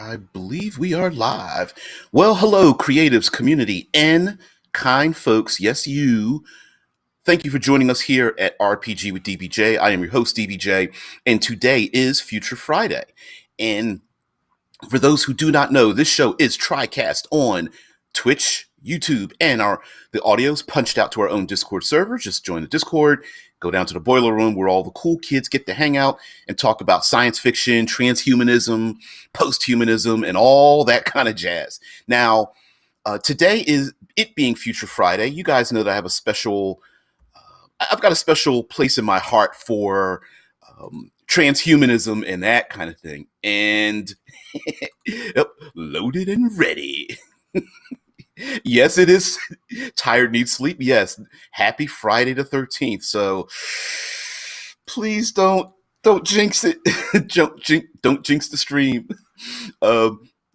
I believe we are live. Well, hello, creatives, community, and kind folks. Yes, you. Thank you for joining us here at RPG with DBJ. I am your host, DBJ, and today is Future Friday. And for those who do not know, this show is TriCast on Twitch, YouTube, and the audio's punched out to our own Discord server. Just join the Discord, go down to the boiler room where all the cool kids get to hang out and talk about science fiction, transhumanism, post-humanism, and all that kind of jazz. Now, today is it being Future Friday. You guys know that I've got a special place in my heart for transhumanism and that kind of thing. And yep, loaded and ready. Yes, it is. Tired needs sleep. Yes. Happy Friday the 13th. So please don't jinx it. Don't jinx the stream.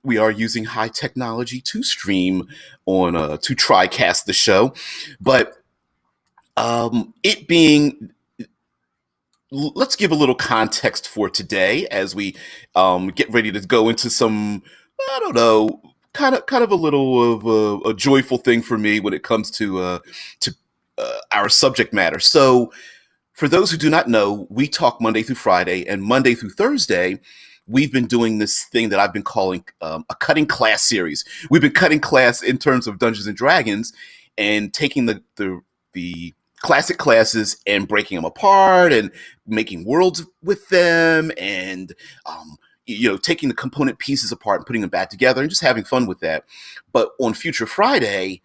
We are using high technology to stream on to TriCast the show, but it being, let's give a little context for today as we get ready to go into some, I don't know, kind of a little of a joyful thing for me when it comes to our subject matter. So, for those who do not know, we talk Monday through Friday, and Monday through Thursday, we've been doing this thing that I've been calling a cutting class series. We've been cutting class in terms of Dungeons and Dragons and taking the classic classes and breaking them apart and making worlds with them and taking the component pieces apart and putting them back together and just having fun with that. But on Future Friday,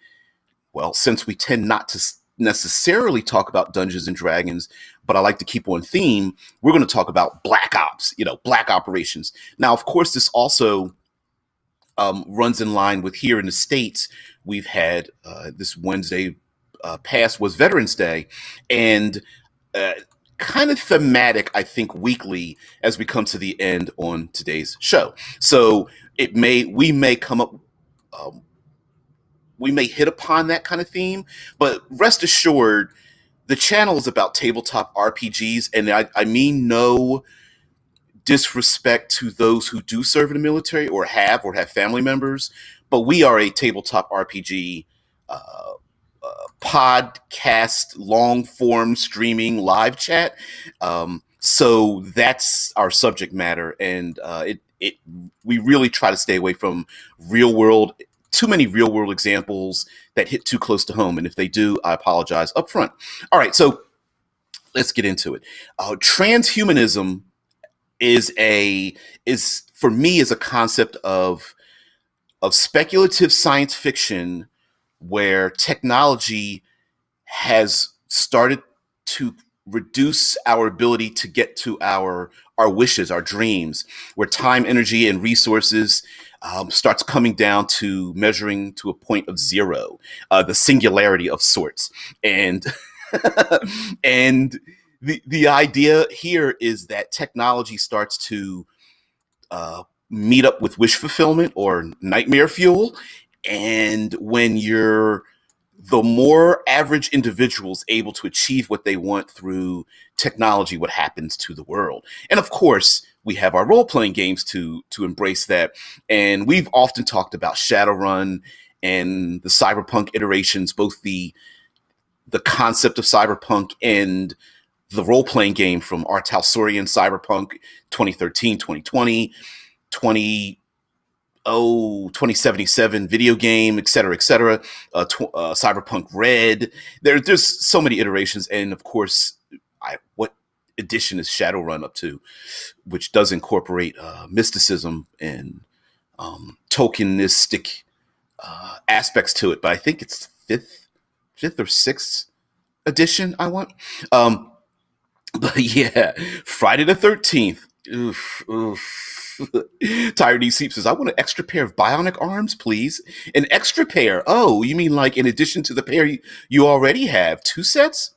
well, since we tend not to necessarily talk about Dungeons and Dragons, but I like to keep on theme, we're going to talk about Black Ops, Black operations. Now, of course, this also runs in line with here in the States. We've had this Wednesday past was Veterans Day, and kind of thematic, I think, weekly as we come to the end on today's show. So we may come up, we may hit upon that kind of theme, but rest assured, the channel is about tabletop RPGs, and I mean no disrespect to those who do serve in the military or have family members, but we are a tabletop RPG podcast, long form streaming live chat. So that's our subject matter, and we really try to stay away from too many real world examples that hit too close to home. And if they do, I apologize up front. All right, so let's get into it. Transhumanism is for me is a concept of speculative science fiction where technology has started to reduce our ability to get to our wishes, our dreams, where time, energy, and resources starts coming down to measuring to a point of zero, the singularity of sorts. And and the idea here is that technology starts to meet up with wish fulfillment or nightmare fuel. And when the more average individuals able to achieve what they want through technology, what happens to the world? And of course, we have our role-playing games to embrace that. And we've often talked about Shadowrun and the cyberpunk iterations, both the concept of cyberpunk and the role-playing game from R. Talsorian, Cyberpunk 2013, 2020, 2077 video game, et cetera, Cyberpunk Red. There's so many iterations. And of course, what edition is Shadowrun up to, which does incorporate mysticism and tokenistic aspects to it. But I think it's fifth or sixth edition I want. But yeah, Friday the 13th. Oof. Tired D Seep says, I want an extra pair of bionic arms, please. An extra pair. Oh, you mean like in addition to the pair you already have? 2 sets?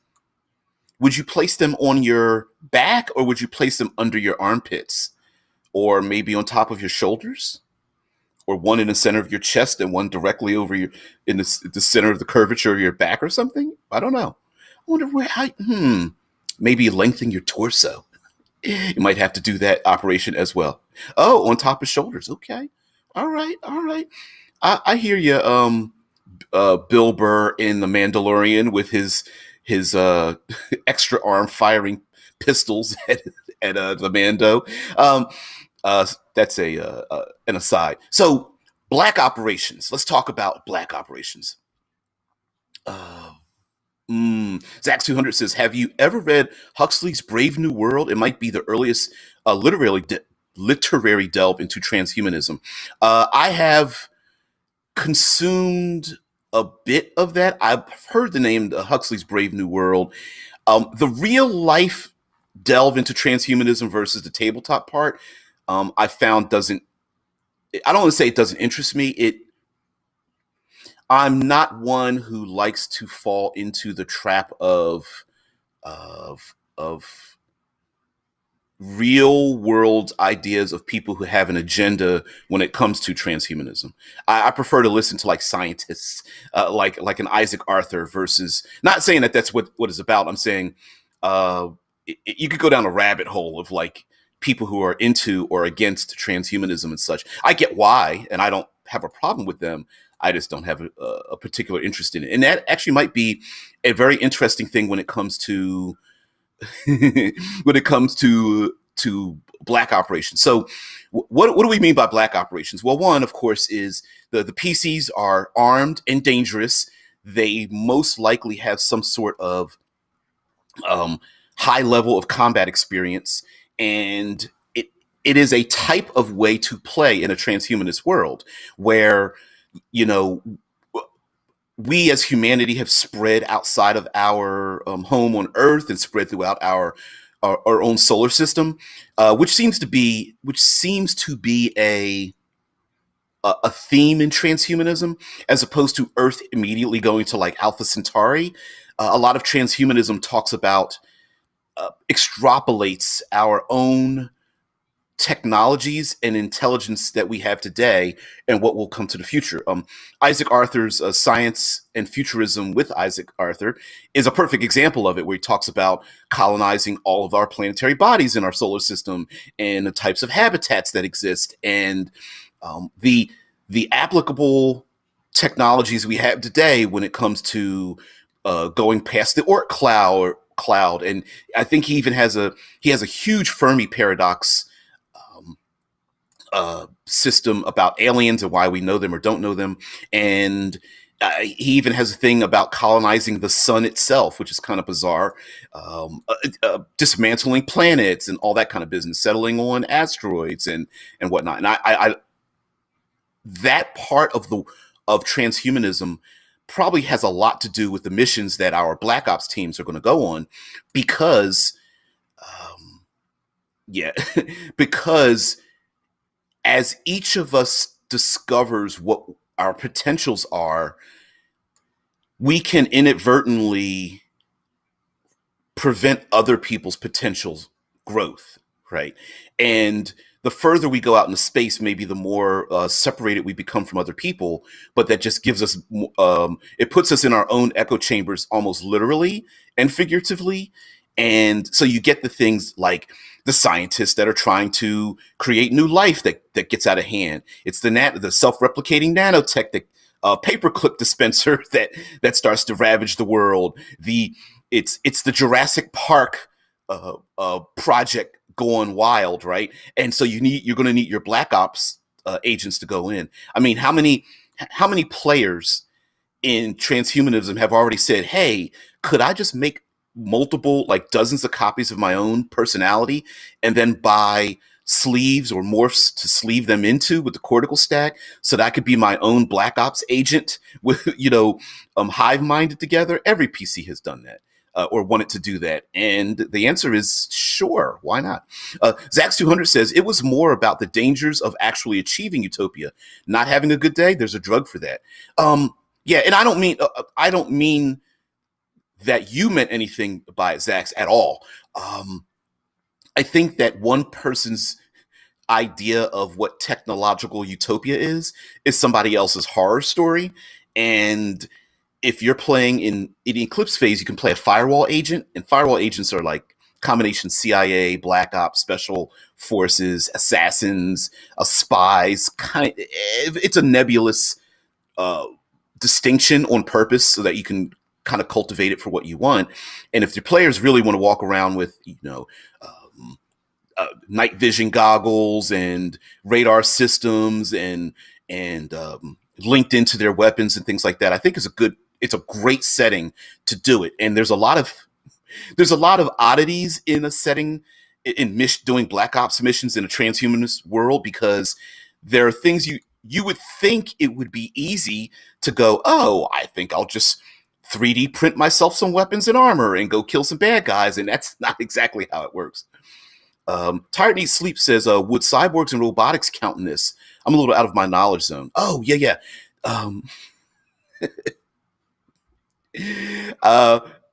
Would you place them on your back, or would you place them under your armpits? Or maybe on top of your shoulders? Or one in the center of your chest and one directly over in the center of the curvature of your back or something? I don't know. I wonder maybe lengthen your torso. You might have to do that operation as well. Oh, on top of shoulders. Okay. All right, all right. I hear you. Bill Burr in The Mandalorian with his extra arm firing pistols at the Mando. Um, that's an aside. So, black operations. Let's talk about black operations. Uh, Zach 200 says, "Have you ever read Huxley's Brave New World? It might be the earliest literary delve into transhumanism." I have consumed a bit of that. I've heard the name Huxley's Brave New World. The real life delve into transhumanism versus the tabletop part, I found doesn't. I don't want to say it doesn't interest me. I'm not one who likes to fall into the trap of real world ideas of people who have an agenda when it comes to transhumanism. I prefer to listen to like scientists, like an Isaac Arthur versus. Not saying that that's what it's about. I'm saying you could go down a rabbit hole of like people who are into or against transhumanism and such. I get why, and I don't have a problem with them. I just don't have a particular interest in it, and that actually might be a very interesting thing when it comes to when it comes to black operations. So, what do we mean by black operations? Well, one, of course, is the PCs are armed and dangerous. They most likely have some sort of um, high level of combat experience, and it is a type of way to play in a transhumanist world where you know we as humanity have spread outside of our home on Earth and spread throughout our own solar system, which seems to be a theme in transhumanism, as opposed to Earth immediately going to like Alpha Centauri. A lot of transhumanism talks about extrapolates our own technologies and intelligence that we have today and what will come to the future. Isaac Arthur's Science and Futurism with Isaac Arthur is a perfect example of it, where he talks about colonizing all of our planetary bodies in our solar system and the types of habitats that exist, and the applicable technologies we have today when it comes to going past the Oort cloud. And I think he has a huge Fermi paradox system about aliens and why we know them or don't know them. And he even has a thing about colonizing the sun itself, which is kind of bizarre. Dismantling planets and all that kind of business, settling on asteroids and whatnot. And I that part of transhumanism probably has a lot to do with the missions that our Black Ops teams are going to go on, because yeah, because as each of us discovers what our potentials are, we can inadvertently prevent other people's potential growth, right? And the further we go out into space, maybe the more separated we become from other people. But that just gives us, it puts us in our own echo chambers, almost literally and figuratively. And so you get the things like the scientists that are trying to create new life that gets out of hand. It's the self-replicating nanotech, that paperclip dispenser that starts to ravage the world. It's the Jurassic Park project going wild, right? And so you're going to need your Black Ops agents to go in. I mean, how many players in transhumanism have already said, "Hey, could I just make multiple, like dozens of copies of my own personality, and then buy sleeves or morphs to sleeve them into with the cortical stack, so that I could be my own Black Ops agent with hive minded together?" Every PC has done that. Or wanted to do that, and the answer is sure. Why not? Zax200 says it was more about the dangers of actually achieving utopia. Not having a good day, there's a drug for that. Yeah, and I don't mean that you meant anything by it, Zax, at all. I think that one person's idea of what technological utopia is somebody else's horror story. And if you're playing in Eclipse phase, you can play a firewall agent, and firewall agents are like combination CIA, Black Ops, Special Forces, assassins, spies. It's a nebulous uh, distinction on purpose so that you can kind of cultivate it for what you want. And if your players really want to walk around with, night vision goggles and radar systems and linked into their weapons and things like that, I think it's a great setting to do it. And there's a lot of oddities in a setting doing Black Ops missions in a transhumanist world, because there are things you would think it would be easy to go, oh, I think I'll just 3D print myself some weapons and armor and go kill some bad guys, and that's not exactly how it works. Tired Needs Sleep says, would cyborgs and robotics count in this? I'm a little out of my knowledge zone. Oh, yeah.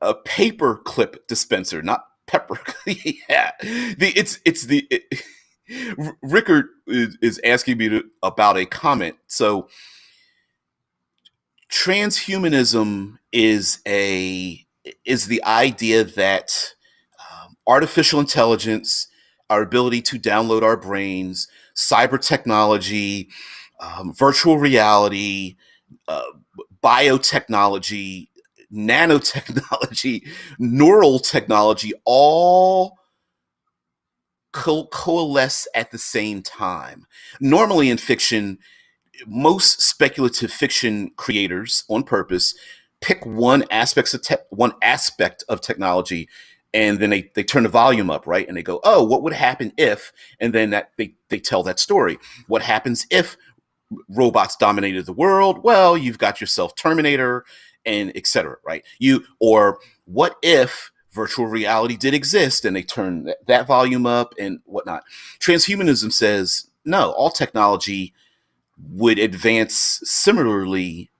A paper clip dispenser, not pepper. Yeah. Rickard is asking me about a comment. So transhumanism is the idea that artificial intelligence, our ability to download our brains, cyber technology, virtual reality, biotechnology, nanotechnology, neural technology, all coalesce at the same time. Normally in fiction, most speculative fiction creators, on purpose, pick one aspect of technology, and then they turn the volume up, right? And they go, oh, what would happen if? And then they tell that story. What happens if robots dominated the world? Well, you've got yourself Terminator, and etc. Right? Or what if virtual reality did exist, and they turn that volume up and whatnot. Transhumanism says no, all technology would advance similarly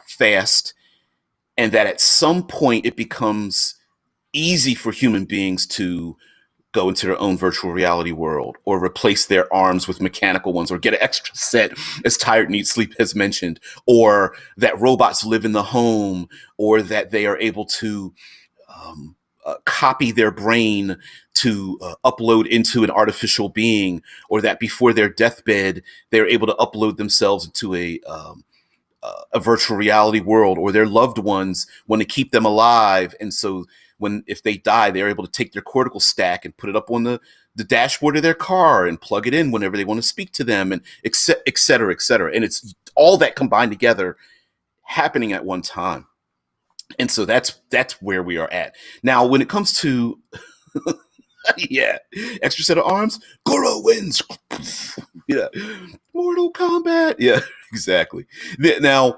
fast, and that at some point it becomes easy for human beings to go into their own virtual reality world, or replace their arms with mechanical ones, or get an extra set, as Tired Needs Sleep has mentioned, or that robots live in the home, or that they are able to copy their brain to upload into an artificial being, or that before their deathbed, they're able to upload themselves into a virtual reality world, or their loved ones want to keep them alive. And so if they die, they're able to take their cortical stack and put it up on the dashboard of their car and plug it in whenever they want to speak to them, and et cetera, et cetera. And it's all that combined together happening at one time. And so that's where we are at. Now, when it comes to yeah, extra set of arms, Goro wins. Yeah, Mortal Kombat. Yeah, exactly. Now,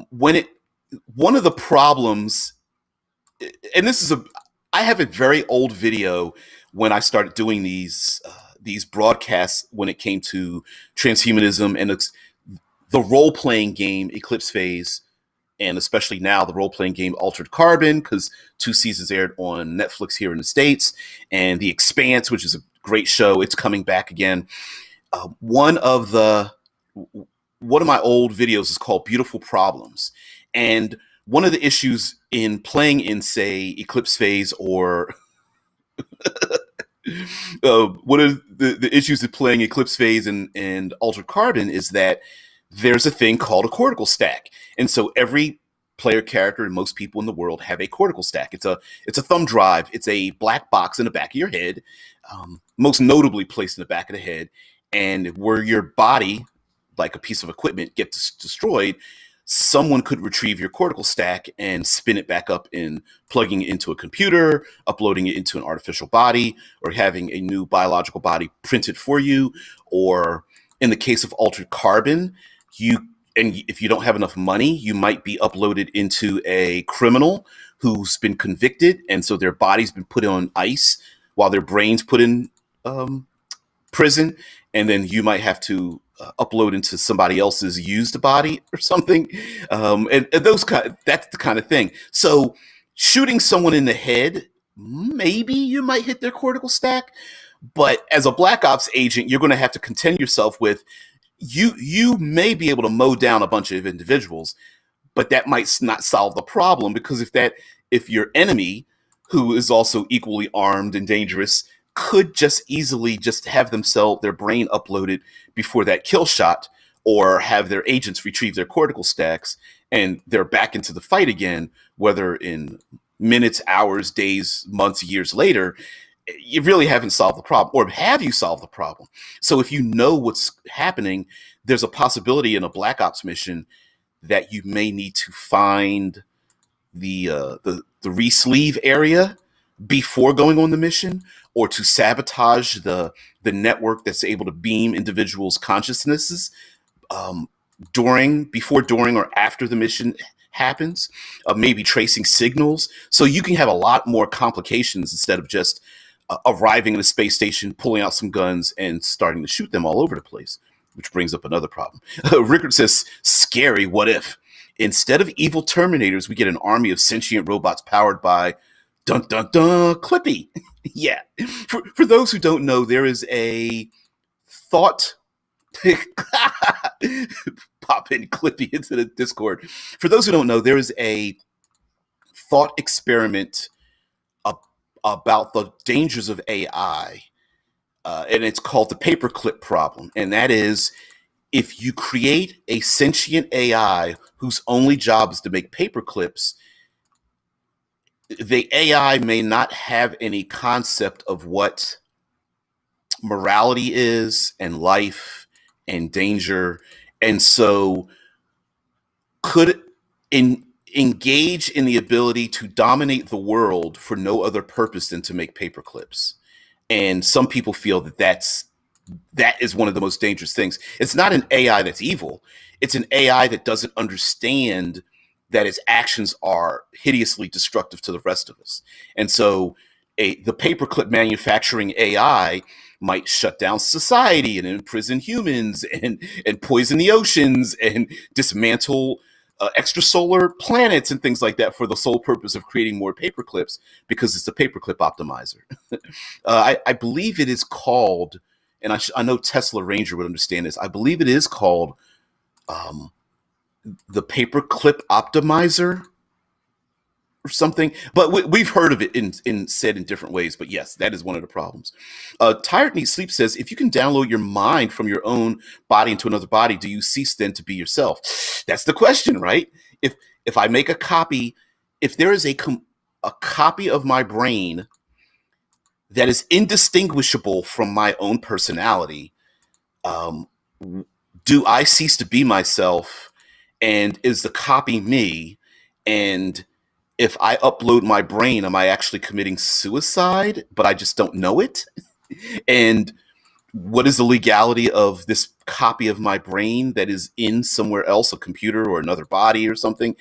one of the problems, and I have a very old video when I started doing these broadcasts when it came to transhumanism and the role-playing game Eclipse phase, and especially now the role-playing game Altered Carbon, because 2 seasons aired on Netflix here in the States, and The Expanse, which is a great show. It's coming back again. One of my old videos is called Beautiful Problems. And one of the issues in playing in, say, Eclipse phase, or one of the issues in playing Eclipse phase and Altered Carbon is that there's a thing called a cortical stack. And so every player character and most people in the world have a cortical stack. It's a thumb drive. It's a black box in the back of your head, most notably placed in the back of the head. And where your body, like a piece of equipment, gets destroyed, someone could retrieve your cortical stack and spin it back up in plugging it into a computer, uploading it into an artificial body, or having a new biological body printed for you. Or in the case of Altered Carbon, if you don't have enough money, you might be uploaded into a criminal who's been convicted, and so their body's been put on ice while their brain's put in prison, and then you might have to upload into somebody else's used body or something, and that's the kind of thing. So shooting someone in the head, maybe you might hit their cortical stack, but as a Black Ops agent, you're going to have to contend yourself with you may be able to mow down a bunch of individuals, but that might not solve the problem, because if your enemy who is also equally armed and dangerous, could just easily just have their brain uploaded before that kill shot, or have their agents retrieve their cortical stacks, and they're back into the fight again, whether in minutes, hours, days, months, years later. You really haven't solved the problem. Or have you solved the problem? So if you know what's happening, there's a possibility in a Black Ops mission that you may need to find the re-sleeve area before going on the mission, or to sabotage the network that's able to beam individuals' consciousnesses during or after the mission happens, maybe tracing signals. So you can have a lot more complications instead of just arriving in a space station, pulling out some guns, and starting to shoot them all over the place, which brings up another problem. Rickard says, scary, what if? Instead of evil Terminators, we get an army of sentient robots powered by dun dun dun Clippy. Yeah. For those who don't know, there is a thought pop in Clippy into the Discord. For those who don't know, there is a thought experiment about the dangers of AI, and it's called the paperclip problem. And that is, if you create a sentient AI whose only job is to make paperclips, the AI may not have any concept of what morality is, and life, and danger, and so could engage in the ability to dominate the world for no other purpose than to make paperclips. And some people feel that that is one of the most dangerous things. It's not an AI that's evil. It's an AI that doesn't understand that its actions are hideously destructive to the rest of us. And so the paperclip manufacturing AI might shut down society and imprison humans and poison the oceans and dismantle extrasolar planets and things like that for the sole purpose of creating more paperclips, because it's a paperclip optimizer. I believe it is called, and I know Tesla Ranger would understand this, I believe it is called the paperclip optimizer or something, but we've heard of it in said in different ways. But yes, that is one of the problems. Tired Neat Sleep says, if you can download your mind from your own body into another body, do you cease then to be yourself? That's the question, right? If I make a copy, if there is a copy of my brain that is indistinguishable from my own personality, do I cease to be myself? And is the copy me? And if I upload my brain, am I actually committing suicide, but I just don't know it? And what is the legality of this copy of my brain that is in somewhere else, a computer or another body or something?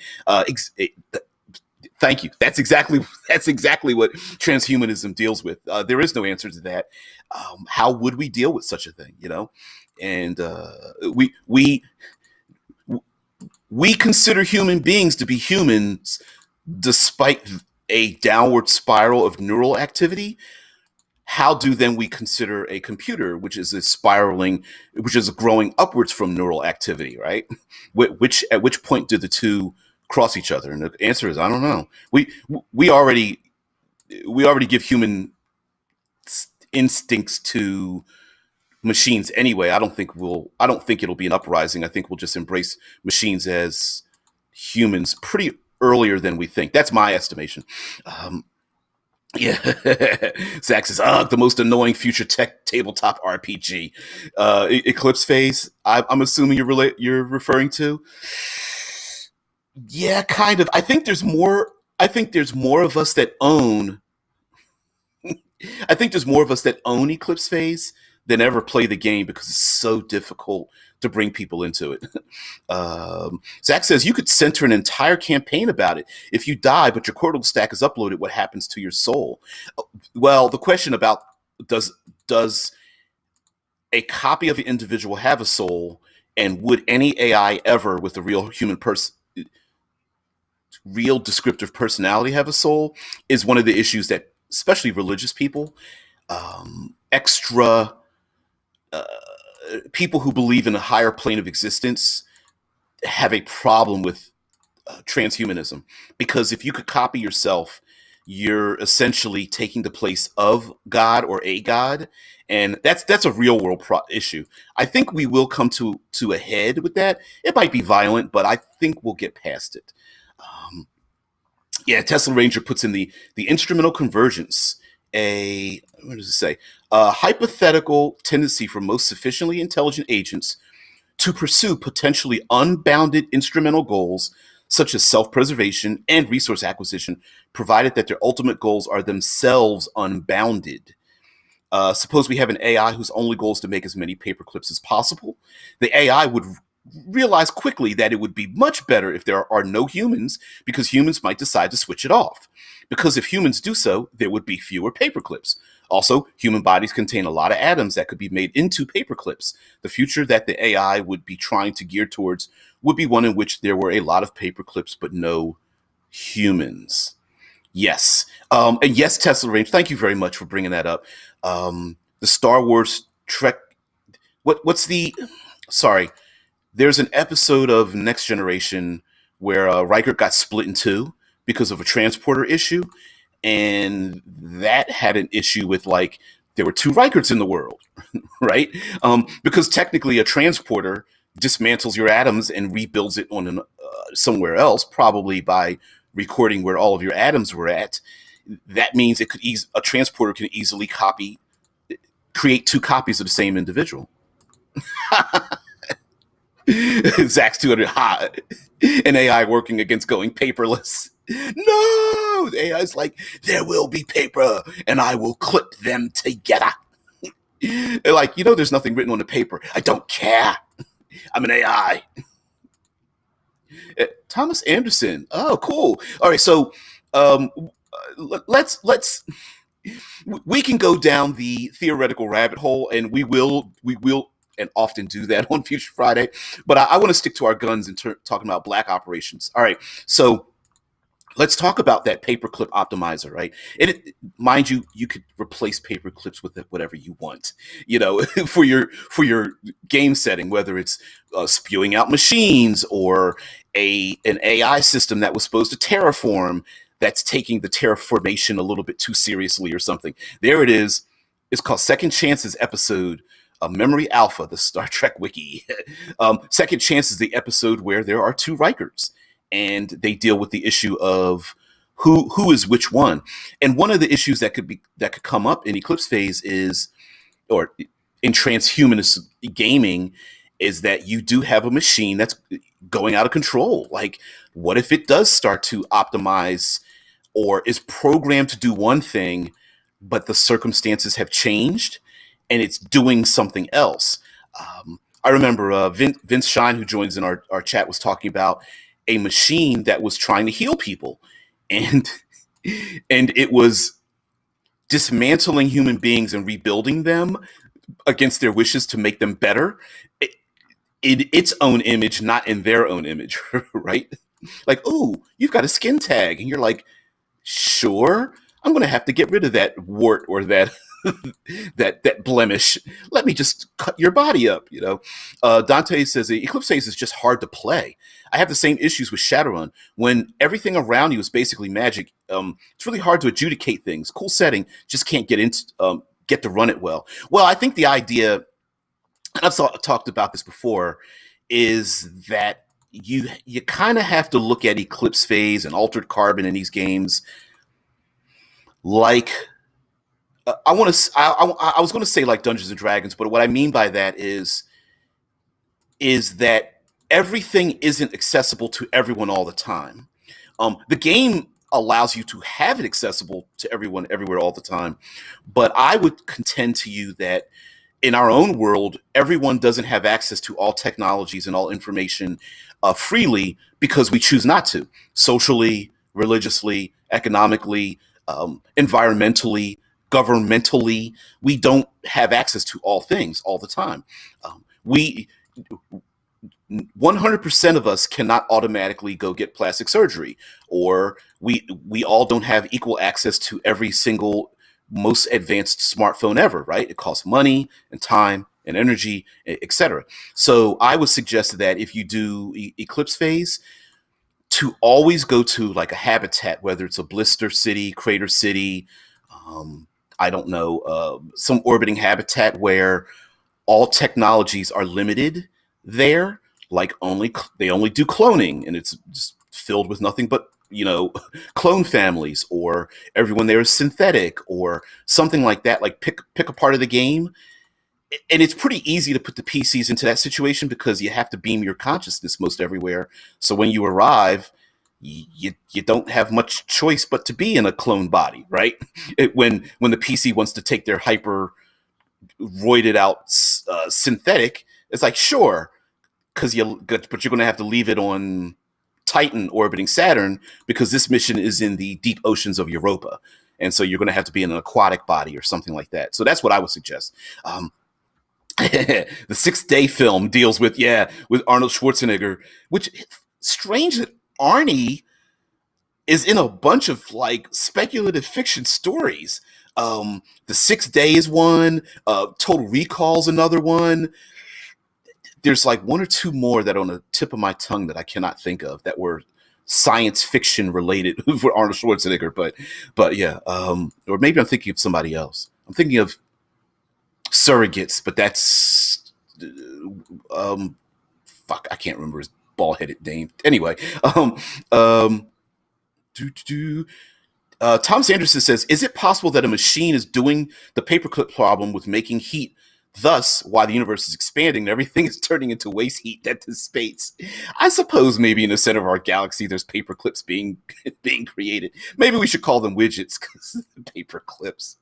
Thank you. That's exactly what transhumanism deals with. There is no answer to that. How would we deal with such a thing? And we consider human beings to be humans, despite a downward spiral of neural activity. How do then we consider a computer, which is growing upwards from neural activity, right? At which point do the two cross each other? And the answer is, I don't know. We already give human instincts to machines anyway. I don't think it'll be an uprising. I think we'll just embrace machines as humans pretty earlier than we think. That's my estimation. Yeah. Zach says, the most annoying future tech tabletop RPG. Eclipse phase, I'm assuming you're referring to. Yeah, kind of. I think there's more of us that own Eclipse phase than ever play the game, because it's so difficult to bring people into it. Zach says, you could center an entire campaign about it. If you die, but your cortical stack is uploaded, what happens to your soul? Well, the question about does a copy of the individual have a soul, and would any AI ever with a real human person, real descriptive personality, have a soul, is one of the issues that especially religious people, people who believe in a higher plane of existence, have a problem with transhumanism. Because if you could copy yourself you're essentially taking the place of God or a God, and that's a real world issue. I think we will come to a head with that. It might be violent, but I think we'll get past it. Um, yeah, Tesla Ranger puts in the instrumental convergence. A what does it say? A hypothetical tendency for most sufficiently intelligent agents to pursue potentially unbounded instrumental goals such as self-preservation and resource acquisition, provided that their ultimate goals are themselves unbounded. Suppose we have an AI whose only goal is to make as many paper clips as possible. The AI would realize quickly that it would be much better if there are no humans, because humans might decide to switch it off. Because if humans do so, there would be fewer paper clips. Also, human bodies contain a lot of atoms that could be made into paper clips. The future that the AI would be trying to gear towards would be one in which there were a lot of paper clips but no humans. Yes. And yes, Tesla Range, thank you very much for bringing that up. The Star Wars Trek, what's the, sorry, there's an episode of Next Generation where Riker got split in two because of a transporter issue. And that had an issue with, like, there were two Rikers in the world, right? Because technically a transporter dismantles your atoms and rebuilds it on somewhere else, probably by recording where all of your atoms were at. That means a transporter can easily create two copies of the same individual. Zach's 200 hot. An AI working against going paperless. No, the AI's like, there will be paper and I will clip them together. They're like, there's nothing written on the paper. I don't care. I'm an AI. Thomas Anderson. Oh, cool. All right, so let's we can go down the theoretical rabbit hole, and we will and often do that on Future Friday. But I want to stick to our guns and talking about black operations. All right, so let's talk about that paperclip optimizer, right? And mind you, you could replace paper clips with whatever you want, for your game setting, whether it's spewing out machines or an AI system that was supposed to terraform that's taking the terraformation a little bit too seriously or something. There it is. It's called Second Chances episode. Memory Alpha, the Star Trek wiki. Second Chance is the episode where there are two Rikers, and they deal with the issue of who is which one. And one of the issues that could come up in Eclipse phase or in transhumanist gaming, is that you do have a machine that's going out of control. Like, what if it does start to optimize or is programmed to do one thing, but the circumstances have changed and it's doing something else? I remember Vince Shine, who joins in our chat, was talking about a machine that was trying to heal people, and it was dismantling human beings and rebuilding them against their wishes to make them better in its own image, not in their own image, right? Like, oh, you've got a skin tag, and you're like, sure, I'm going to have to get rid of that wart or that that blemish. Let me just cut your body up, Dante says Eclipse phase is just hard to play. I have the same issues with Shadowrun. When everything around you is basically magic, it's really hard to adjudicate things. Cool setting, just can't get to run it well. Well, I think the idea, and I've talked about this before, is that you kind of have to look at Eclipse phase and Altered Carbon in these games like, I was going to say like Dungeons and Dragons, but what I mean by that is that everything isn't accessible to everyone all the time. The game allows you to have it accessible to everyone everywhere all the time, but I would contend to you that in our own world, everyone doesn't have access to all technologies and all information freely, because we choose not to. Socially, religiously, economically, environmentally, governmentally, we don't have access to all things all the time. 100% of us cannot automatically go get plastic surgery, or we all don't have equal access to every single most advanced smartphone ever, right? It costs money and time and energy, etc. So I would suggest that if you do Eclipse phase, to always go to like a habitat, whether it's a blister city, crater city, um, I don't know, some orbiting habitat where all technologies are limited there. Like they only do cloning, and it's just filled with nothing but clone families, or everyone there is synthetic, or something like that. Like pick a part of the game, and it's pretty easy to put the PCs into that situation because you have to beam your consciousness most everywhere. So when you arrive, you don't have much choice but to be in a clone body, right? When the PC wants to take their hyper roided out synthetic, it's like sure, but you're going to have to leave it on Titan orbiting Saturn because this mission is in the deep oceans of Europa, and so you're going to have to be in an aquatic body or something like that. So that's what I would suggest. The 6 Day film deals with Arnold Schwarzenegger, which strange that Arnie is in a bunch of like speculative fiction stories. The 6 Day is one. Total Recall's another one. There's like one or two more that are on the tip of my tongue that I cannot think of that were science fiction related for Arnold Schwarzenegger. But yeah, or maybe I'm thinking of somebody else. I'm thinking of Surrogates, but that's fuck, I can't remember his bald-headed name. Anyway, Thomas Anderson says, is it possible that a machine is doing the paperclip problem with making heat? Thus, why the universe is expanding and everything is turning into waste heat that dissipates. I suppose maybe in the center of our galaxy, there's paperclips being created. Maybe we should call them widgets because paperclips.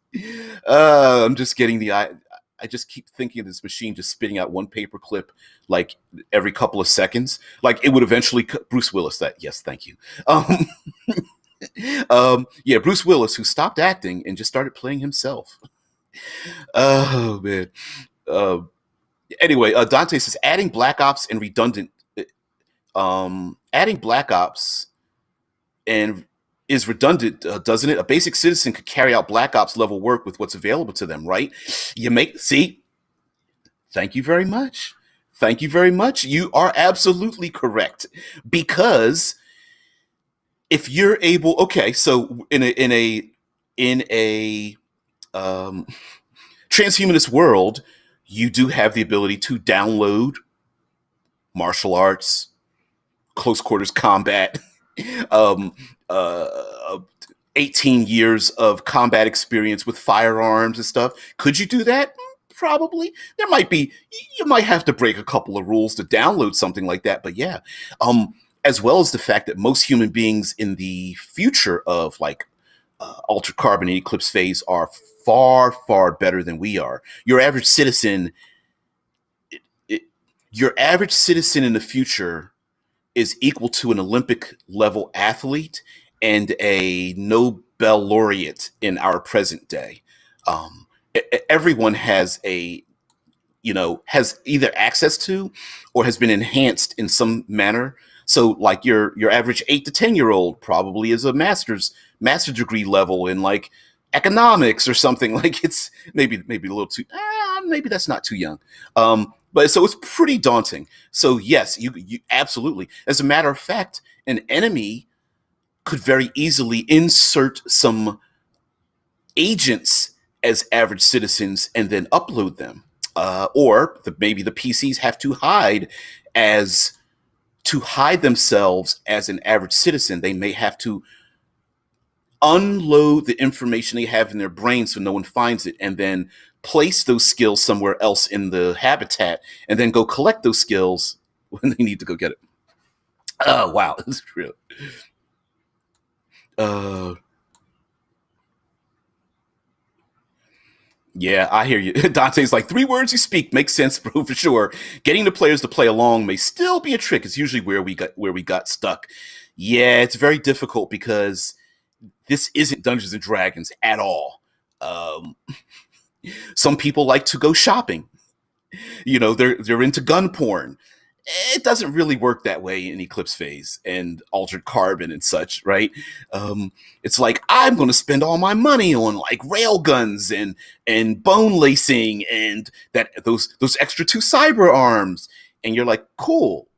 I'm just getting I just keep thinking of this machine just spitting out one paperclip like every couple of seconds. Like it would eventually Bruce Willis. Yes, thank you. Bruce Willis, who stopped acting and just started playing himself. Oh man. Anyway, Dante says adding Black Ops and redundant. Adding Black Ops and is redundant, doesn't it? A basic citizen could carry out Black Ops level work with what's available to them, right? Thank you very much. Thank you very much. You are absolutely correct. Because if you're able, okay, so in a transhumanist world, you do have the ability to download martial arts, close quarters combat, 18 years of combat experience with firearms and stuff. Could you do that? Probably. You might have to break a couple of rules to download something like that. But yeah, as well as the fact that most human beings in the future of like Altered Carbon and Eclipse phase are far, far better than we are. Your average citizen in the future is equal to an Olympic level athlete and a Nobel laureate in our present day. Everyone has has either access to or has been enhanced in some manner. So like your average 8 to 10-year-old probably is a master's degree level in like economics or something. Like it's maybe a little too, maybe that's not too young. But so it's pretty daunting. So yes, you absolutely. As a matter of fact, an enemy could very easily insert some agents as average citizens and then upload them. Maybe the PCs have to hide themselves as an average citizen. They may have to unload the information they have in their brain so no one finds it, and then place those skills somewhere else in the habitat, and then go collect those skills when they need to go get it. Oh, wow. This is real. Yeah, I hear you. Dante's like, 3 words you speak make sense, bro, for sure. Getting the players to play along may still be a trick. It's usually where we got stuck. Yeah, it's very difficult because this isn't Dungeons and Dragons at all. Some people like to go shopping. They're into gun porn. It doesn't really work that way in Eclipse phase and Altered Carbon and such, right? It's like, I'm going to spend all my money on like rail guns and bone lacing and those extra 2 cyber arms, and you're like, cool.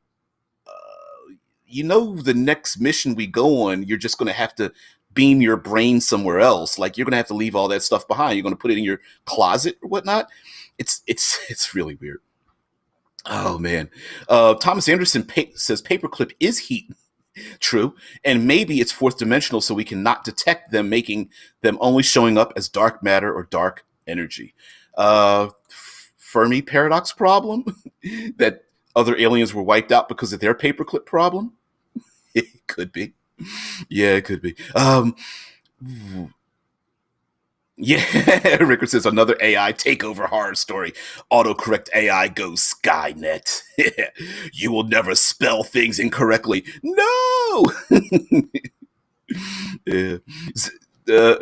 the next mission we go on, you're just going to have to beam your brain somewhere else. Like, you're going to have to leave all that stuff behind. You're going to put it in your closet or whatnot. It's really weird. Oh man. Thomas Anderson says paperclip is heat. True. And maybe it's fourth dimensional, so we cannot detect them, making them only showing up as dark matter or dark energy. Fermi paradox problem that other aliens were wiped out because of their paperclip problem. It could be. Yeah, it could be. Yeah, Rickard says another AI takeover horror story. Autocorrect AI goes Skynet. You will never spell things incorrectly. No. Yeah. Uh,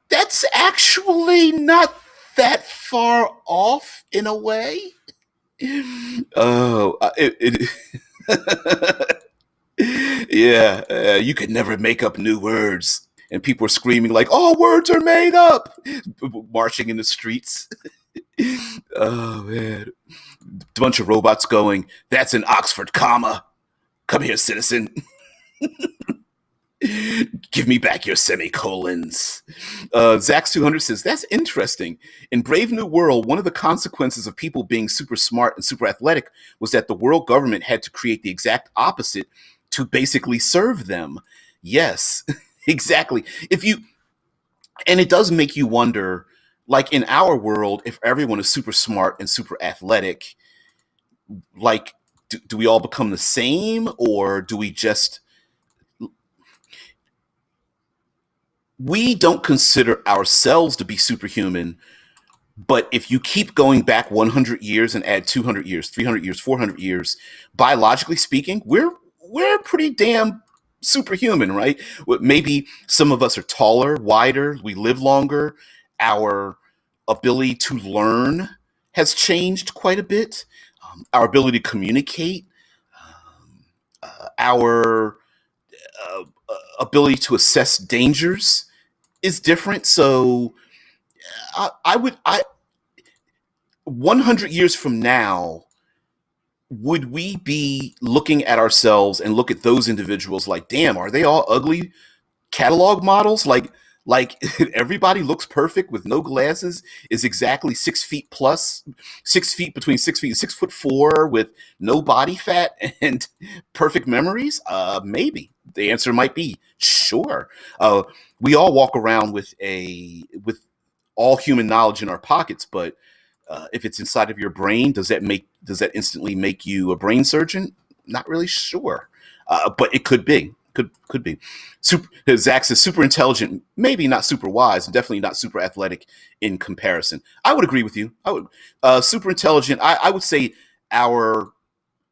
that's actually not that far off in a way. Oh, yeah, you could never make up new words. And people are screaming like, "All words are made up," marching in the streets. Oh man, a bunch of robots going, "That's an Oxford comma. Come here, citizen. Give me back your semicolons." Zax200 says, "That's interesting. In Brave New World, one of the consequences of people being super smart and super athletic was that the world government had to create the exact opposite to basically serve them." Yes, exactly. And it does make you wonder, like in our world, if everyone is super smart and super athletic, like, do we all become the same, or do we just, we don't consider ourselves to be superhuman. But if you keep going back 100 years and add 200 years, 300 years, 400 years, biologically speaking, we're pretty damn superhuman, right? Maybe some of us are taller, wider, we live longer. Our ability to learn has changed quite a bit. Our ability to communicate, our ability to assess dangers is different. So I 100 years from now, would we be looking at ourselves and look at those individuals like, damn, are they all ugly catalog models? Like everybody looks perfect with no glasses, is exactly 6 feet plus, 6 feet, between 6 feet and 6'4", with no body fat and perfect memories? Maybe the answer might be sure. We all walk around with all human knowledge in our pockets, but if it's inside of your brain, does that instantly make you a brain surgeon? Not really sure, but it could be. Could be. Zach says super intelligent, maybe not super wise, and definitely not super athletic in comparison. I would agree with you. I would super intelligent. I would say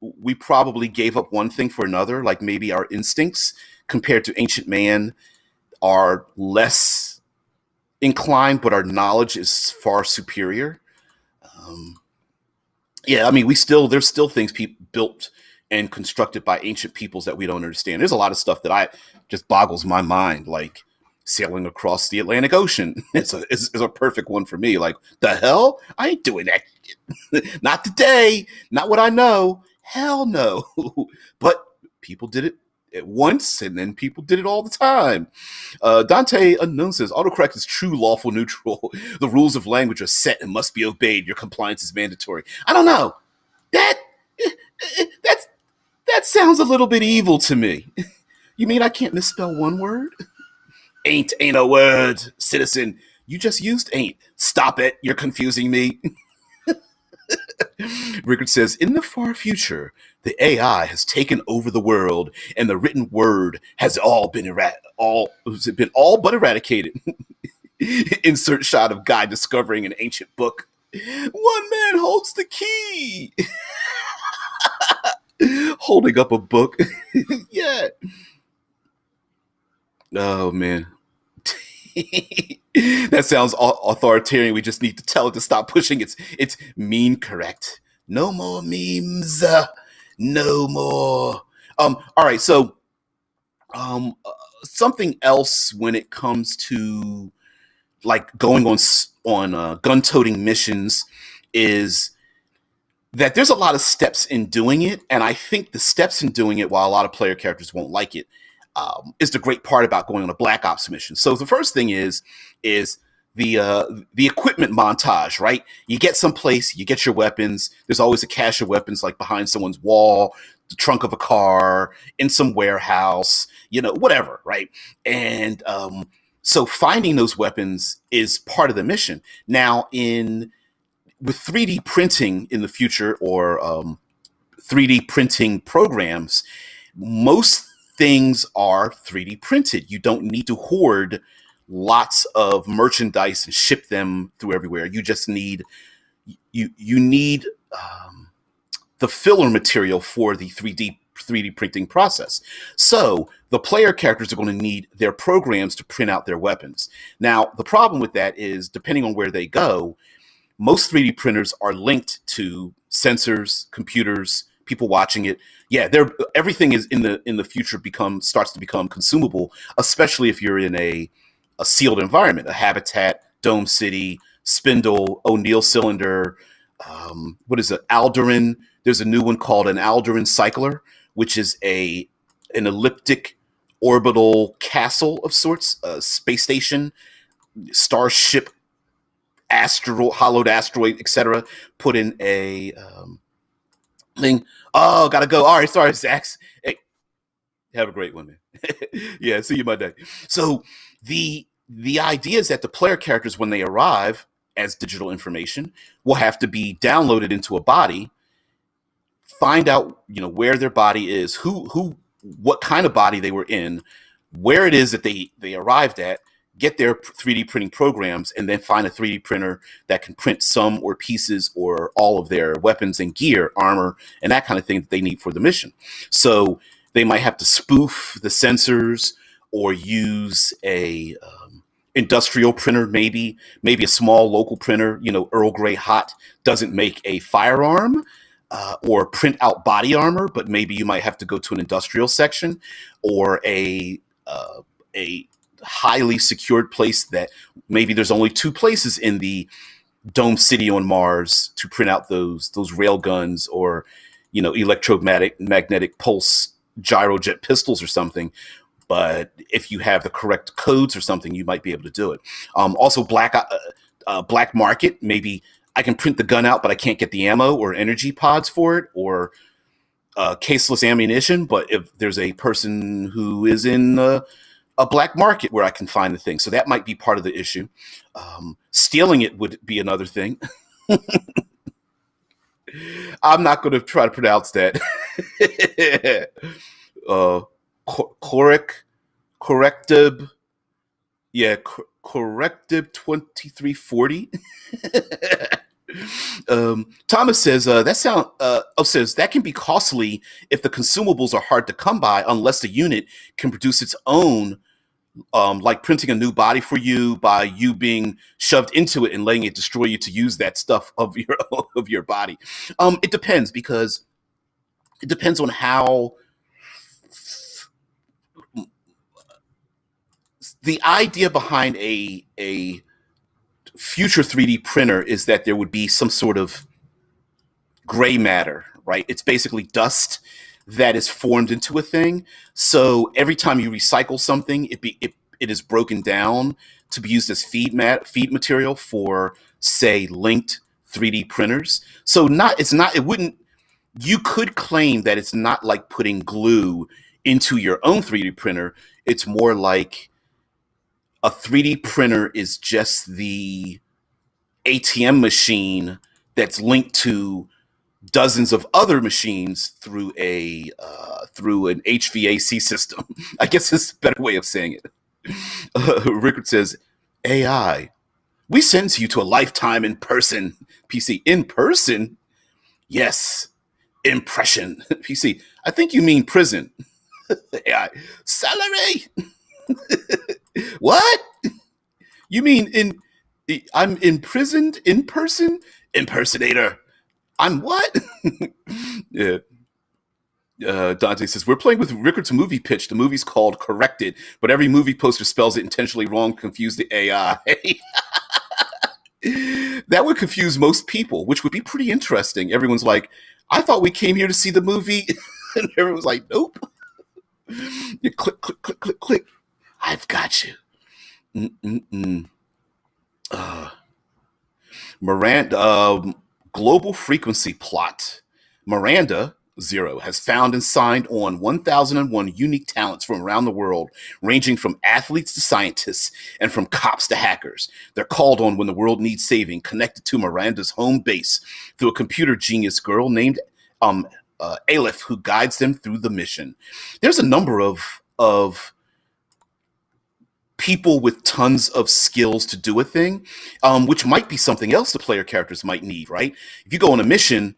we probably gave up one thing for another, like maybe our instincts compared to ancient man are less inclined, but our knowledge is far superior. Um, yeah, I mean, there's still things built and constructed by ancient peoples that we don't understand. There's a lot of stuff that I just boggles my mind, like sailing across the Atlantic Ocean. It's a perfect one for me. Like, the hell, I ain't doing that. Not today. Not what I know. Hell no. But people did it at once, and then people did it all the time. Dante Unknown says, autocorrect is true lawful neutral. The rules of language are set and must be obeyed. Your compliance is mandatory. I don't know. That that's that sounds a little bit evil to me. You mean I can't misspell one word? Ain't a word, citizen. You just used ain't. Stop it. You're confusing me. Rickard says, in the far future, the AI has taken over the world, and the written word has all but eradicated. Insert shot of guy discovering an ancient book. One man holds the key. Holding up a book. Yeah. Oh man. That sounds authoritarian. We just need to tell it to stop pushing its mean correct. No more memes. No more. All right. So, something else when it comes to like going on gun toting missions is that there's a lot of steps in doing it, and I think the steps in doing it, while a lot of player characters won't like it, is the great part about going on a Black Ops mission. So the first thing is the equipment montage, right? You get someplace, you get your weapons. There's always a cache of weapons, like behind someone's wall, the trunk of a car, in some warehouse, whatever, right? And so finding those weapons is part of the mission. Now, with 3D printing in the future, or 3D printing programs, most things are 3D printed. You don't need to hoard lots of merchandise and ship them through everywhere. You just need you need the filler material for the 3D printing process. So the player characters are going to need their programs to print out their weapons. Now, the problem with that is, depending on where they go, most 3D printers are linked to sensors, computers, people watching it. Yeah, everything is in the future starts to become consumable, especially if you're in a sealed environment, a habitat, Dome City, Spindle, O'Neill Cylinder. What is it? Alderan. There's a new one called an Alderan Cycler, which is an elliptic orbital castle of sorts, a space station, starship, hollowed asteroid, etc. Put in a thing. Oh, gotta go. All right, sorry, Zax. Hey, have a great one, man. Yeah, see you Monday. So the idea is that the player characters, when they arrive as digital information, will have to be downloaded into a body. Find out, where their body is, what kind of body they were in, where it is that they arrived at, get their 3D printing programs, and then find a 3D printer that can print some or pieces or all of their weapons and gear, armor, and that kind of thing that they need for the mission. So they might have to spoof the sensors or use a industrial printer, maybe a small local printer. Earl Grey Hot doesn't make a firearm, or print out body armor, but maybe you might have to go to an industrial section or a highly secured place that maybe there's only 2 places in the Dome City on Mars to print out those rail guns, or electromagnetic pulse gyrojet pistols or something. But if you have the correct codes or something, you might be able to do it. Also, black market, maybe I can print the gun out, but I can't get the ammo or energy pods for it, or caseless ammunition. But if there's a person who is in a black market where I can find the thing, so that might be part of the issue. Stealing it would be another thing. I'm not going to try to pronounce that. Corrective. Yeah, Corrective 2340. Thomas says says that can be costly if the consumables are hard to come by, unless the unit can produce its own, like printing a new body for you by you being shoved into it and letting it destroy you to use that stuff of your body. It depends, because it depends on how. The idea behind a future 3D printer is that there would be some sort of gray matter, right? It's basically dust that is formed into a thing. So every time you recycle something, it is broken down to be used as feed material for, say, linked 3D printers. So you could claim that it's not like putting glue into your own 3D printer. It's more like a 3D printer is just the ATM machine that's linked to dozens of other machines through an HVAC system. I guess it's a better way of saying it. Rickard says, AI, we sentence you to a lifetime in person. PC, in person? Yes. Impression. PC, I think you mean prison. AI, salary. What? You mean I'm imprisoned in person? Impersonator. I'm what? Yeah. Dante says, we're playing with Rickard's movie pitch. The movie's called Corrected, but every movie poster spells it intentionally wrong to confuse the AI. That would confuse most people, which would be pretty interesting. Everyone's like, I thought we came here to see the movie. And everyone's like, nope. You click, click, click, click, click. I've got you. Mm-mm-mm. Uh, Miranda, global frequency plot. Miranda Zero has found and signed on 1,001 unique talents from around the world, ranging from athletes to scientists and from cops to hackers. They're called on when the world needs saving, connected to Miranda's home base through a computer genius girl named Aleph, who guides them through the mission. There's a number of people with tons of skills to do a thing, which might be something else the player characters might need, right? If you go on a mission,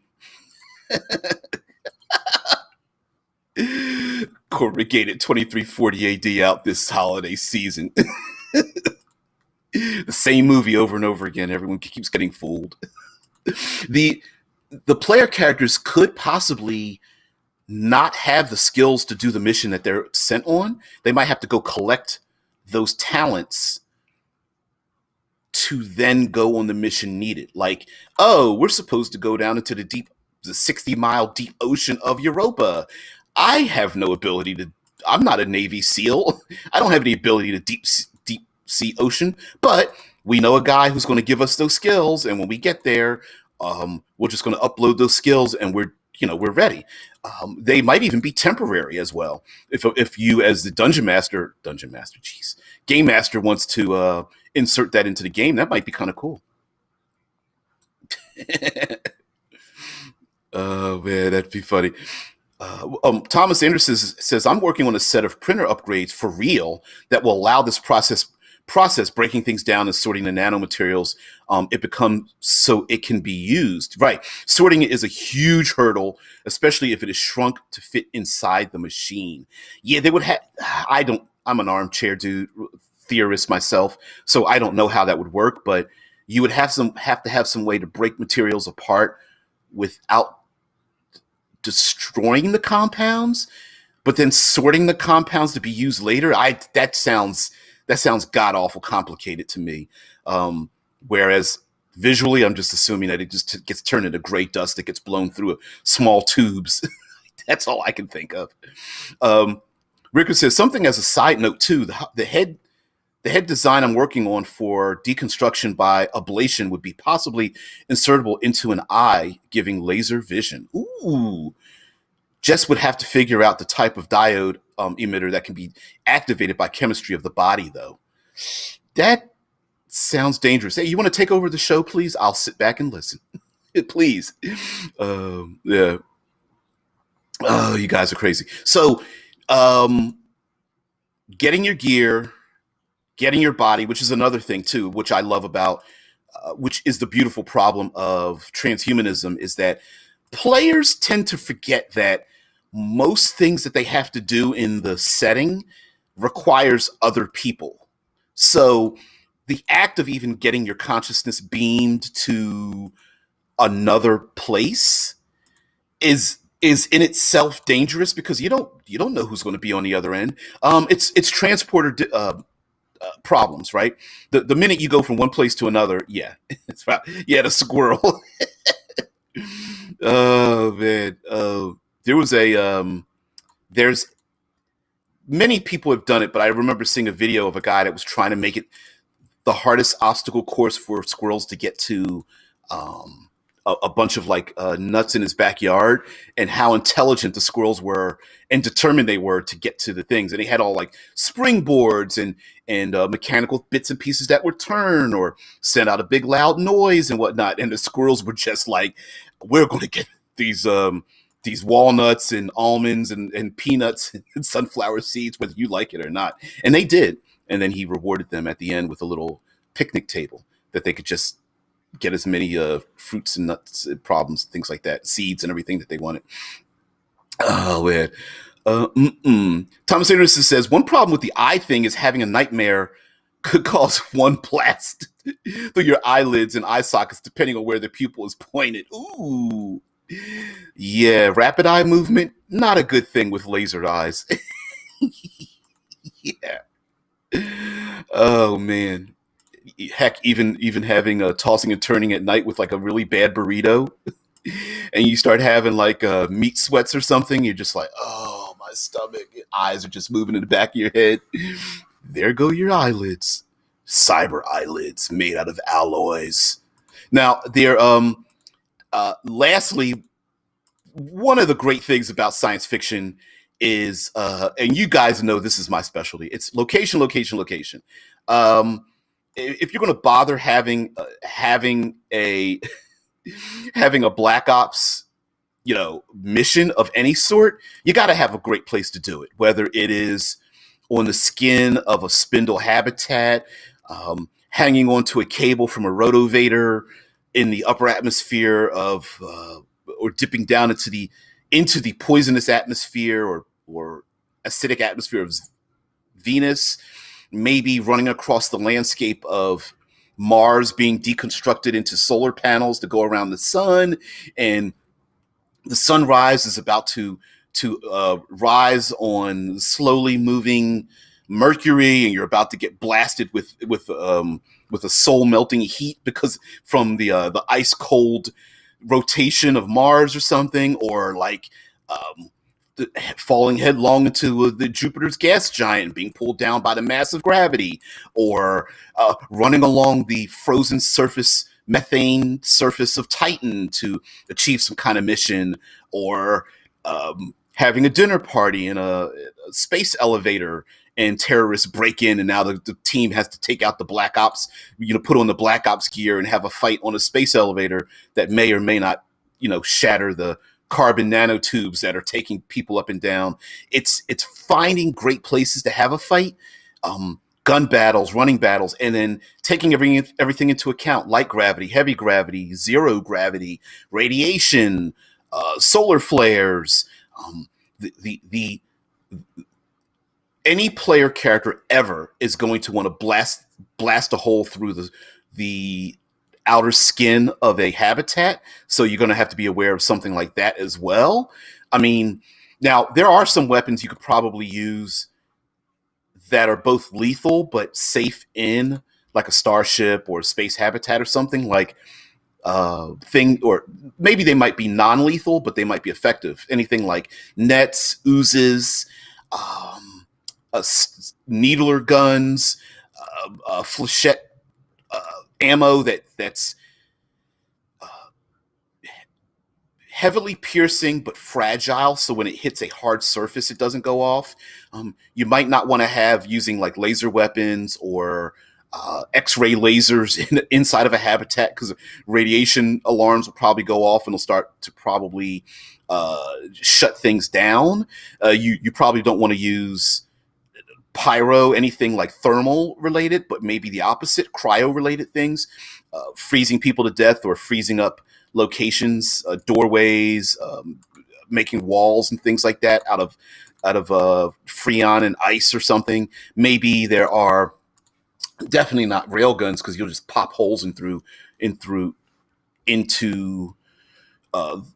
corrugated 2340 AD out this holiday season. The same movie over and over again. Everyone keeps getting fooled. The the player characters could possibly not have the skills to do the mission that they're sent on. They might have to go collect those talents to then go on the mission needed. Like, oh, we're supposed to go down into the 60-mile deep ocean of Europa. I have no ability to. I'm not a Navy SEAL. I don't have any ability to deep sea ocean. But we know a guy who's going to give us those skills, and when we get there, we're just going to upload those skills, and we're ready. They might even be temporary as well. If you, as the game master wants to insert that into the game, that might be kind of cool. Oh man, that'd be funny. Thomas Anderson says, I'm working on a set of printer upgrades for real that will allow this process breaking things down and sorting the nanomaterials. It becomes so it can be used. Right. Sorting it is a huge hurdle, especially if it is shrunk to fit inside the machine. Yeah, they would have. I'm an armchair theorist myself, so I don't know how that would work, but you would have to have some way to break materials apart without destroying the compounds, but then sorting the compounds to be used later. That sounds god awful complicated to me. Whereas visually, I'm just assuming that it just gets turned into gray dust that gets blown through small tubes. That's all I can think of. Ricker says something as a side note too. The head design I'm working on for deconstruction by ablation would be possibly insertable into an eye, giving laser vision. Ooh. Jess would have to figure out the type of diode emitter that can be activated by chemistry of the body, though. That sounds dangerous. Hey, you want to take over the show, please? I'll sit back and listen. Please. Yeah. Oh, you guys are crazy. So, getting your gear, getting your body, which is another thing too, which I love about, which is the beautiful problem of transhumanism, is that players tend to forget that most things that they have to do in the setting requires other people. So the act of even getting your consciousness beamed to another place is in itself dangerous, because you don't know who's going to be on the other end. It's transporter problems, right? The minute you go from one place to another, yeah, it's about, yeah, the squirrel. Oh man, there's many people have done it, but I remember seeing a video of a guy that was trying to make it the hardest obstacle course for squirrels to get to a bunch of nuts in his backyard, and how intelligent the squirrels were and determined they were to get to the things. And he had all like springboards and mechanical bits and pieces that would turn or send out a big loud noise and whatnot. And the squirrels were just like, we're going to get these walnuts and almonds and peanuts and sunflower seeds, whether you like it or not. And they did. And then he rewarded them at the end with a little picnic table that they could just get as many fruits and nuts and problems, things like that, seeds and everything that they wanted. Oh, man. Thomas Anderson says, one problem with the eye thing is having a nightmare could cause one blast through your eyelids and eye sockets, depending on where the pupil is pointed. Ooh. Yeah, rapid eye movement, not a good thing with laser eyes. Yeah. Oh, man. Heck, even having a tossing and turning at night with like a really bad burrito, and you start having like meat sweats or something. You're just like, oh, my stomach. Your eyes are just moving in the back of your head. There go your eyelids, cyber eyelids made out of alloys. Now, lastly, one of the great things about science fiction is, and you guys know this is my specialty. It's location, location, location. Um, if you're going to bother having a having a Black Ops, mission of any sort, you got to have a great place to do it. Whether it is on the skin of a spindle habitat, hanging onto a cable from a rotovator in the upper atmosphere of, or dipping down into the poisonous atmosphere or acidic atmosphere of Venus, maybe running across the landscape of Mars being deconstructed into solar panels to go around the sun, and the sunrise is about to rise on slowly moving Mercury, and you're about to get blasted with a soul melting heat because from the ice cold rotation of Mars or something, or like um, falling headlong into the Jupiter's gas giant, being pulled down by the massive gravity, or running along the frozen surface, methane surface of Titan to achieve some kind of mission, or having a dinner party in a space elevator and terrorists break in, and now the team has to take out the Black Ops, put on the Black Ops gear and have a fight on a space elevator that may or may not, shatter the carbon nanotubes that are taking people up and down. It's finding great places to have a fight, gun battles, running battles, and then taking everything into account: light gravity, heavy gravity, zero gravity, radiation, solar flares. The any player character ever is going to want to blast a hole through the outer skin of a habitat. So you're going to have to be aware of something like that as well. I mean, now there are some weapons you could probably use that are both lethal but safe in like a starship or a space habitat or something, like or maybe they might be non-lethal, but they might be effective. Anything like nets, oozes, needler guns, flechette ammo that's heavily piercing but fragile, so when it hits a hard surface, it doesn't go off. You might not want to have using like laser weapons or X-ray lasers inside of a habitat, because radiation alarms will probably go off and it'll start to probably shut things down. You probably don't want to use pyro, anything like thermal related, but maybe the opposite, cryo related things, freezing people to death or freezing up locations, doorways, making walls and things like that out of freon and ice or something. Maybe there are definitely not rail guns, because you'll just pop holes into the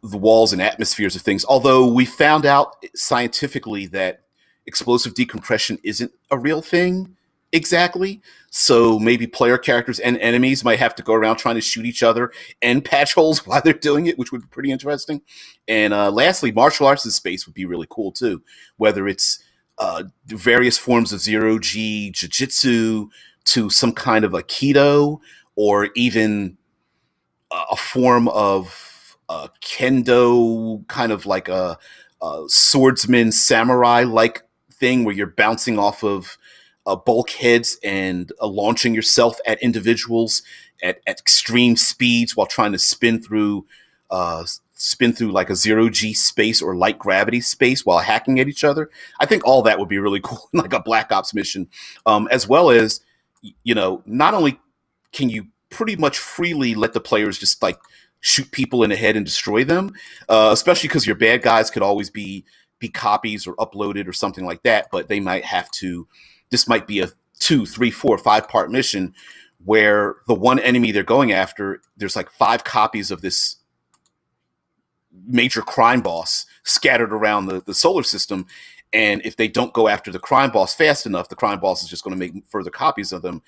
walls and atmospheres of things. Although we found out scientifically that explosive decompression isn't a real thing exactly. So maybe player characters and enemies might have to go around trying to shoot each other and patch holes while they're doing it, which would be pretty interesting. And lastly, martial arts in space would be really cool too, whether it's various forms of zero-G jiu-jitsu to some kind of Aikido, or even a form of kendo, kind of like a swordsman samurai like thing where you're bouncing off of bulkheads and launching yourself at individuals at extreme speeds while trying to spin through like a zero-G space or light gravity space while hacking at each other. I think all that would be really cool in like a Black Ops mission, as well as, not only can you pretty much freely let the players just like shoot people in the head and destroy them, especially because your bad guys could always be copies or uploaded or something like that, but they might have to, this might be a 2, 3, 4, 5-part mission where the one enemy they're going after, there's like 5 copies of this major crime boss scattered around the solar system. And if they don't go after the crime boss fast enough, the crime boss is just going to make further copies of them.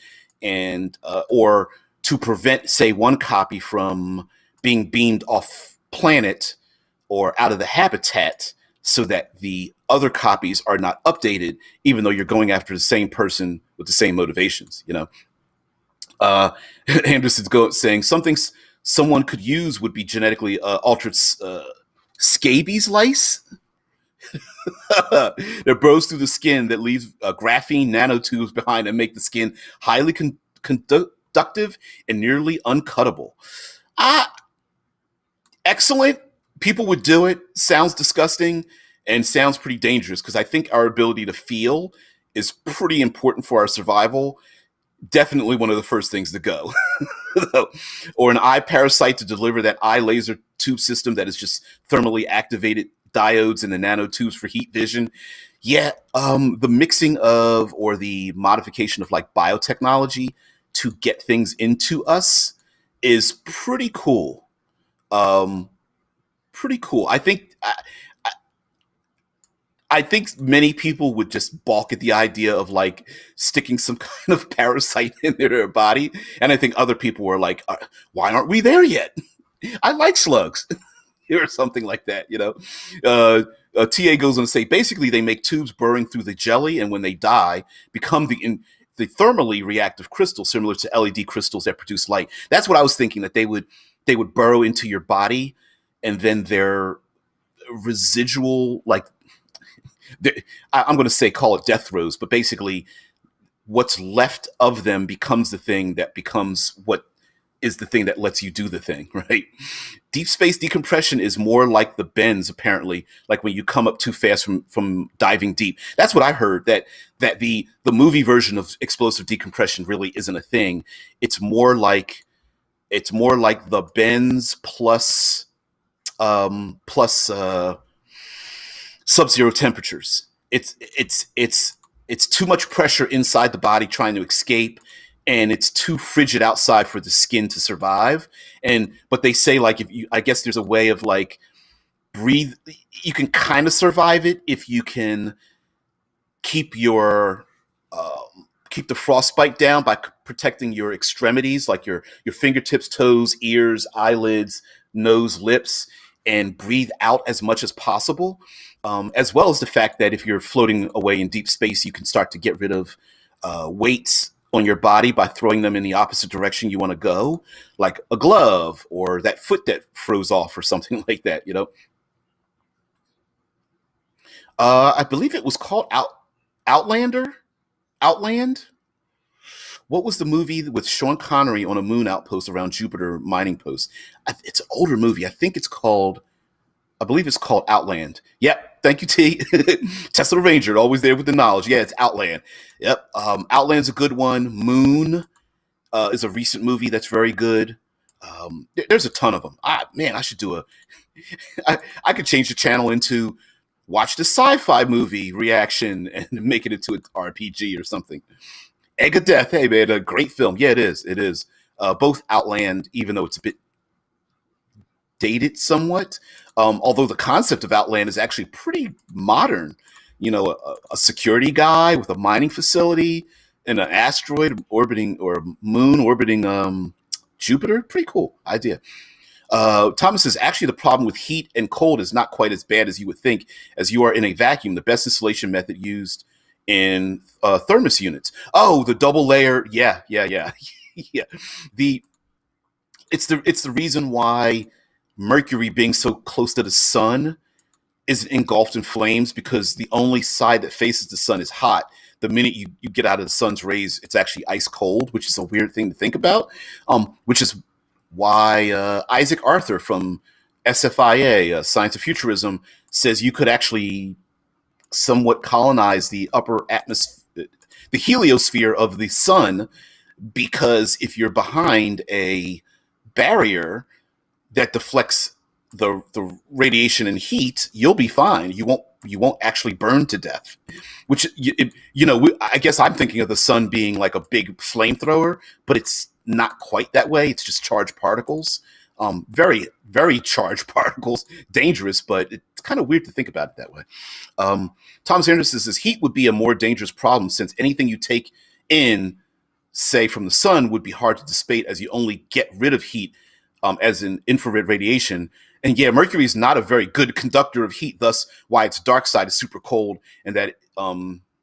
and or to prevent, say, one copy from being beamed off planet or out of the habitat, so that the other copies are not updated, even though you're going after the same person with the same motivations. Uh, Anderson's saying something someone could use would be genetically altered scabies lice that burrows through the skin that leaves graphene nanotubes behind and make the skin highly conductive and nearly uncuttable. Ah, excellent. People would do it. Sounds disgusting and sounds pretty dangerous, because I think our ability to feel is pretty important for our survival. Definitely one of the first things to go. Or an eye parasite to deliver that eye laser tube system that is just thermally activated diodes in the nanotubes for heat vision. Yeah, the mixing of, or the modification of, like, biotechnology to get things into us is pretty cool. Um, Pretty cool. I think many people would just balk at the idea of, like, sticking some kind of parasite in their body, and I think other people were like, "Why aren't we there yet? I like slugs," or something like that. TA goes on to say, basically, they make tubes burrowing through the jelly, and when they die, become the thermally reactive crystals, similar to LED crystals that produce light. That's what I was thinking, that they would burrow into your body, and then their residual, like, I'm going to say, call it death throes, but basically what's left of them becomes the thing that becomes what is the thing that lets you do the thing, right? Deep space decompression is more like the bends, apparently, like when you come up too fast from diving deep. That's what I heard, that the movie version of explosive decompression really isn't a thing. It's more like the bends plus sub-zero temperatures. It's too much pressure inside the body trying to escape, and it's too frigid outside for the skin to survive. But they say, like, I guess there's a way of, like, breathe. You can kind of survive it if you can keep keep the frostbite down by protecting your extremities, like your fingertips, toes, ears, eyelids, nose, lips, and breathe out as much as possible. As well as the fact that if you're floating away in deep space, you can start to get rid of weights on your body by throwing them in the opposite direction you want to go, like a glove or that foot that froze off or something like that. I believe it was called Outlander. Outland. What was the movie with Sean Connery on a moon outpost around Jupiter mining post? It's an older movie. I believe it's called Outland. Yep. Thank you, T. Tesla Ranger, always there with the knowledge. Yeah, it's Outland. Yep. Outland's a good one. Moon is a recent movie that's very good. There's a ton of them. Man, I should do I could change the channel into watch the sci-fi movie reaction and make it into an RPG or something. Egg of Death. Hey, man, a great film. Yeah, it is. It is. Both Outland, even though it's a bit dated somewhat, although the concept of Outland is actually pretty modern. A security guy with a mining facility and an asteroid orbiting, or moon orbiting Jupiter. Pretty cool idea. Thomas says, actually, the problem with heat and cold is not quite as bad as you would think, as you are in a vacuum. The best insulation method used in thermos units. Oh, the double layer. Yeah. yeah. It's the reason why Mercury, being so close to the sun, is engulfed in flames, because the only side that faces the sun is hot. The minute you get out of the sun's rays, it's actually ice cold, which is a weird thing to think about. Which is why Isaac Arthur from SFIA, Science of Futurism, says you could actually somewhat colonize the upper atmosphere, the heliosphere of the sun, because if you're behind a barrier that deflects the radiation and heat, you'll be fine. You won't actually burn to death. Which I guess I'm thinking of the sun being like a big flamethrower, but it's not quite that way. It's just charged particles, very very charged particles, dangerous, but it's kind of weird to think about it that way. Thomas Anderson says heat would be a more dangerous problem, since anything you take in say, from the sun would be hard to dissipate, as you only get rid of heat as in infrared radiation. And yeah, Mercury is not a very good conductor of heat, thus why its dark side is super cold, and that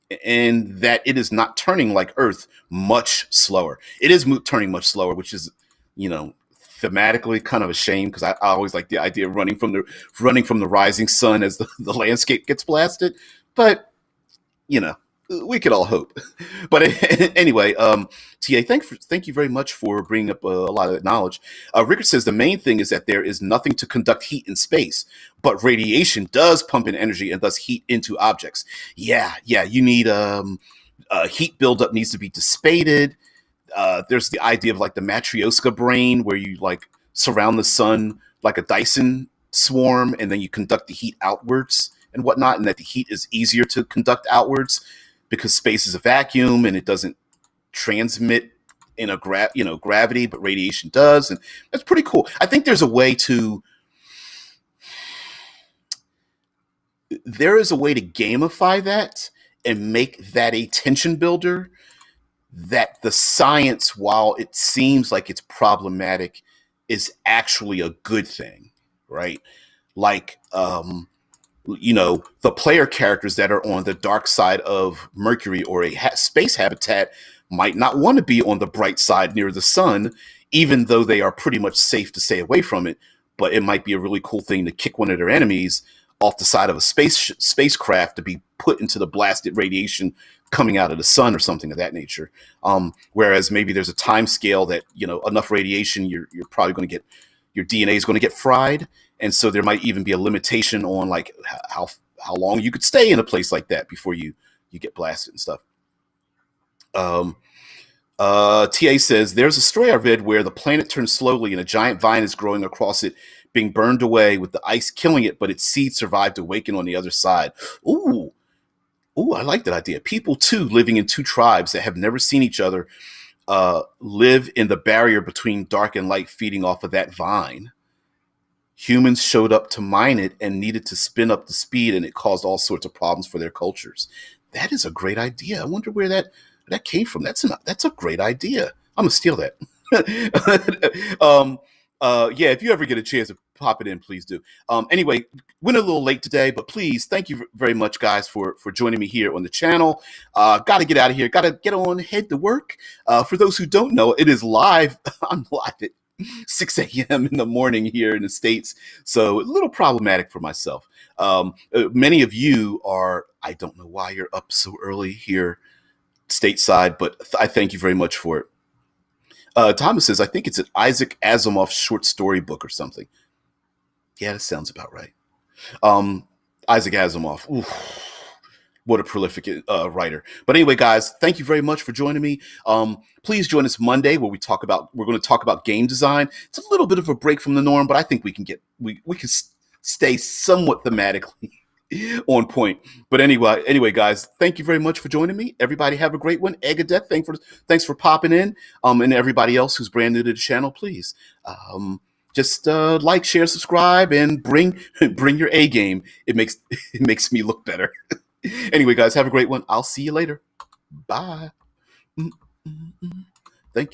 it is not turning like Earth, much slower. It is turning much slower, which is, you know, thematically kind of a shame, because I always like the idea of running from the rising sun as the landscape gets blasted. But you know, we could all hope. But anyway, TA, thank you very much for bringing up a lot of that knowledge. Rickard says the main thing is that there is nothing to conduct heat in space, but radiation does pump in energy and thus heat into objects. Yeah, you need heat buildup needs to be dissipated. There's the idea of like the Matryoshka brain, where you like surround the sun like a Dyson swarm, and then you conduct the heat outwards and whatnot, and that the heat is easier to conduct outwards because space is a vacuum and it doesn't transmit in a gravity, but radiation does, and that's pretty cool. I think there is a way to gamify that and make that a tension builder, that the science, while it seems like it's problematic, is actually a good thing, right? Like, the player characters that are on the dark side of Mercury or a space habitat might not want to be on the bright side near the sun, even though they are pretty much safe to stay away from it. But it might be a really cool thing to kick one of their enemies off the side of a spacecraft to be put into the blasted radiation coming out of the sun or something of that nature. Whereas maybe there's a time scale that, enough radiation, you're probably going to get, your DNA is going to get fried. And so there might even be a limitation on like how long you could stay in a place like that before you get blasted and stuff. TA says, there's a story I read where the planet turns slowly and a giant vine is growing across it, being burned away with the ice killing it, but its seeds survived to awaken on the other side. Ooh, I like that idea. People too, living in two tribes that have never seen each other, live in the barrier between dark and light, feeding off of that vine. Humans showed up to mine it and needed to spin up the speed, and it caused all sorts of problems for their cultures. That is a great idea. I wonder where that came from. That's a great idea. I'm gonna steal that. Yeah, if you ever get a chance to pop it in, please do. Anyway, went a little late today, but please, thank you very much, guys, for joining me here on the channel. Got to get out of here. Got to get on, head to work. For those who don't know, it is live. I'm live at 6 a.m. in the morning here in the States, so a little problematic for myself. Many of you are, I don't know why you're up so early here stateside, but I thank you very much for it. Thomas says, I think it's an Isaac Asimov short story book or something. Yeah, that sounds about right. Isaac Asimov. Oof. What a prolific writer. But anyway, guys, thank you very much for joining me. Please join us Monday, where we're going to talk about game design. It's a little bit of a break from the norm, but I think we can stay somewhat thematically on point. But anyway, guys, thank you very much for joining me. Everybody have a great one. Eggadeth, thanks for popping in. And everybody else who's brand new to the channel, please. Just like, share, subscribe, and bring your A game. It makes me look better. Anyway, guys, have a great one. I'll see you later. Bye. Thank you.